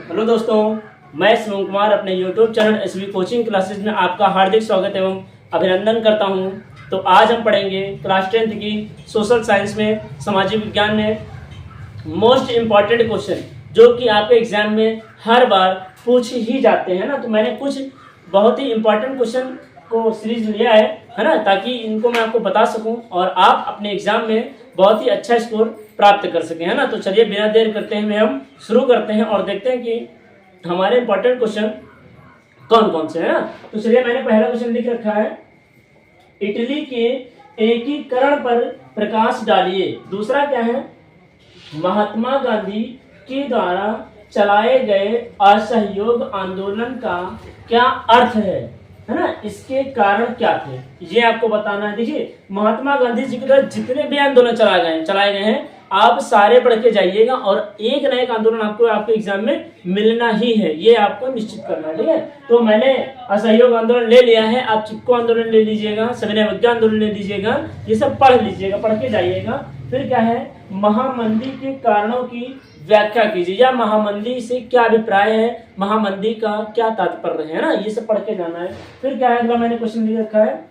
Hello दोस्तों, मैं शिवम कुमार अपने YouTube channel SV coaching classes में आपका हार्दिक स्वागत एवं अभिनंदन करता हूं। तो आज हम पढ़ेंगे क्लास 10th की सोशल साइंस में सामाजिक विज्ञान में मोस्ट इम्पॉर्टेंट क्वेश्चन जो कि आपके एग्जाम में हर बार पूछ ही जाते हैं ना। तो मैंने कुछ बहुत ही इम्पॉर्टेंट क्वेश्चन को सीरीज लिया है ना, ताकि इनको मैं आपको बता सकूं और आप अपने एग्जाम में बहुत ही अच्छा स्कोर प्राप्त कर सकें, है ना। तो चलिए बिना देर करते हुए हम शुरू करते हैं और देखते हैं कि हमारे इंपॉर्टेंट क्वेश्चन कौन कौन से हैं ना। तो चलिए, मैंने पहला क्वेश्चन लिख रखा है, इटली के एकीकरण पर प्रकाश डालिए। दूसरा क्या है, महात्मा गांधी के द्वारा चलाए गए असहयोग आंदोलन का क्या अर्थ है ना, इसके कारण क्या थे, ये आपको बताना है। देखिए, महात्मा गांधी जी के द्वारा जितने भी आंदोलन चलाए गए हैं आप सारे पढ़ के जाइएगा और एक ना एक आंदोलन आपको आपके एग्जाम में मिलना ही है, ये आपको निश्चित करना है, ठीक है। तो मैंने असहयोग आंदोलन ले लिया है, आप चिपको आंदोलन ले लीजिएगा, सविनय अवज्ञा आंदोलन ले लीजिएगा, ये सब पढ़ लीजिएगा, पढ़ के जाइएगा। फिर क्या है, महामंदी के कारणों की व्याख्या कीजिए, या महामंदी से क्या अभिप्राय है, महामंदी का क्या तात्पर्य है ना, ये सब पढ़ के जाना है। फिर क्या है, अगला मैंने क्वेश्चन लिख रखा है,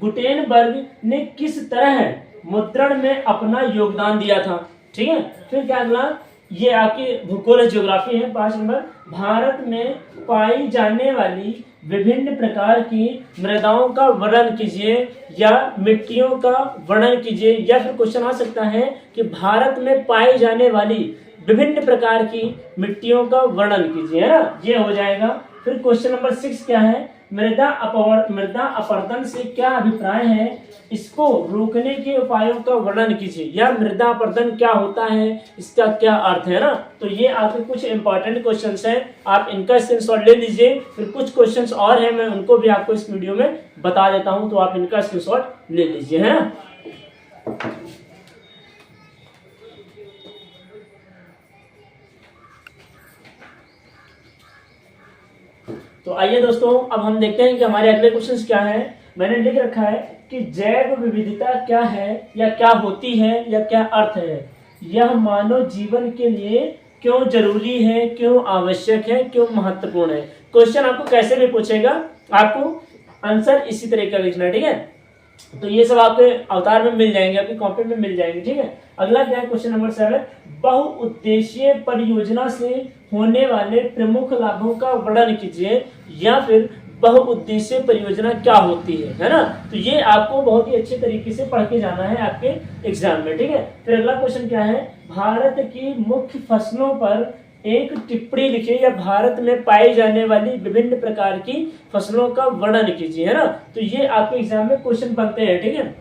गुटेनबर्ग ने किस तरह मुद्रण में अपना योगदान दिया था, ठीक है। फिर क्या अगला, ये आपकी भूगोल ज्योग्राफी है 5 नंबर, भारत में पाई जाने वाली विभिन्न प्रकार की मृदाओं का वर्णन कीजिए या मिट्टियों का वर्णन कीजिए। या फिर क्वेश्चन आ सकता है कि भारत में पाई जाने वाली विभिन्न प्रकार की मिट्टियों का वर्णन कीजिए, है ना, ये हो जाएगा। फिर क्वेश्चन नंबर 6 क्या है, मृदा अपरदन से क्या अभिप्राय है, इसको रोकने के उपायों का वर्णन कीजिए, या मृदा अपरदन क्या होता है, इसका क्या अर्थ है ना। तो ये आपके कुछ इंपॉर्टेंट क्वेश्चंस हैं, आप इनका स्क्रीनशॉट ले लीजिए। फिर कुछ क्वेश्चंस और हैं, मैं उनको भी आपको इस वीडियो में बता देता हूं, तो आप इनका स्क्रीनशॉट ले लीजिए, है ना। तो आइए दोस्तों, अब हम देखते हैं कि हमारे अगले क्वेश्चंस क्या हैं। मैंने लिख रखा है कि जैव विविधता क्या है या क्या होती है या क्या अर्थ है, यह मानव जीवन के लिए क्यों जरूरी है, क्यों आवश्यक है, क्यों महत्वपूर्ण है। क्वेश्चन आपको कैसे भी पूछेगा, आपको आंसर इसी तरह का लिखना है, ठीक है। तो ये सब आपके अवतार में मिल जाएंगे, आपकी कॉपी में मिल जाएंगे, ठीक है। अगला क्या है, क्वेश्चन नंबर 7, बहुउद्देशीय परियोजना से होने वाले प्रमुख लाभों का वर्णन कीजिए, या फिर बहुउद्देशीय परियोजना क्या होती है ना। तो ये आपको बहुत ही अच्छे तरीके से पढ़ के जाना है आपके एग्जाम में, ठीक है। फिर अगला क्वेश्चन क्या है, भारत की मुख्य फसलों पर एक टिप्पणी लिखिए, या भारत में पाई जाने वाली विभिन्न प्रकार की फसलों का वर्णन कीजिए, है ना। तो ये आपके एग्जाम में क्वेश्चन बनते हैं, ठीक है।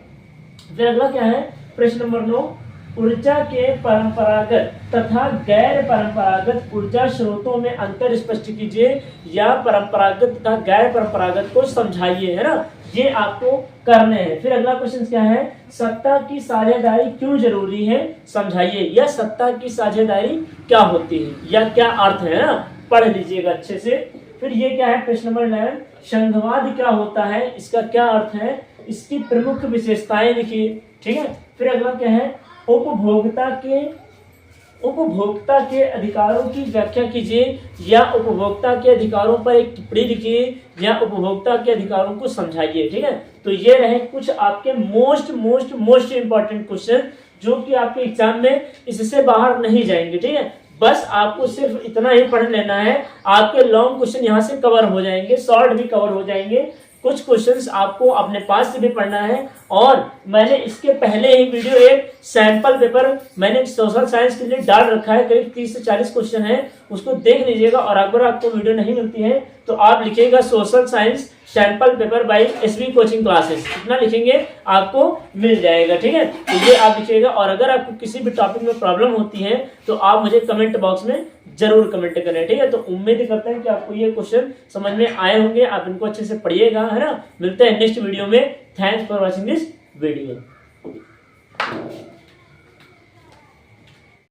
फिर अगला क्या है, प्रश्न नंबर 9, ऊर्जा के परंपरागत तथा गैर परंपरागत ऊर्जा स्रोतों में अंतर स्पष्ट कीजिए, या परंपरागत तथा गैर परंपरागत को समझाइए, है ना। ये आपको करने हैं। फिर अगला क्वेश्चन क्या है, सत्ता की साझेदारी क्यों जरूरी है, समझाइए, या सत्ता की साझेदारी क्या होती है या क्या अर्थ है ना, पढ़ लीजिएगा अच्छे से। फिर ये क्या है, प्रश्न नंबर 9, संघवाद क्या होता है, इसका क्या अर्थ है, इसकी प्रमुख विशेषताएं लिखिए, ठीक है। फिर अगला क्या है, उपभोक्ता के अधिकारों की व्याख्या कीजिए, या उपभोक्ता के अधिकारों पर एक टिप्पणी लिखिए, या उपभोक्ता के अधिकारों को समझाइए, ठीक है। तो ये रहे कुछ आपके मोस्ट इंपॉर्टेंट क्वेश्चन जो कि आपके एग्जाम में इससे बाहर नहीं जाएंगे, ठीक है। बस आपको सिर्फ इतना ही पढ़ लेना है, आपके लॉन्ग क्वेश्चन यहाँ से कवर हो जाएंगे, शॉर्ट भी कवर हो जाएंगे। कुछ क्वेश्चंस आपको अपने पास से भी पढ़ना है, और मैंने इसके पहले ही वीडियो एक सैंपल पेपर मैंने सोशल साइंस के लिए डाल रखा है, करीब 30 से 40 क्वेश्चन है, उसको देख लीजिएगा। और अगर आपको वीडियो नहीं मिलती है तो आप लिखिएगा social science sample paper by SV coaching classes, इतना लिखेंगे आपको मिल जाएगा, ठीक है। तो ये आप लिखिएगा, और अगर आपको किसी भी टॉपिक में प्रॉब्लम होती है तो आप मुझे कमेंट बॉक्स में जरूर कमेंट करें, ठीक है। तो उम्मीद करते हैं कि आपको ये क्वेश्चन समझ में आए होंगे, आप इनको अच्छे से पढ़िएगा, है ना। मिलते हैं नेक्स्ट वीडियो में। Thanks for watching this video.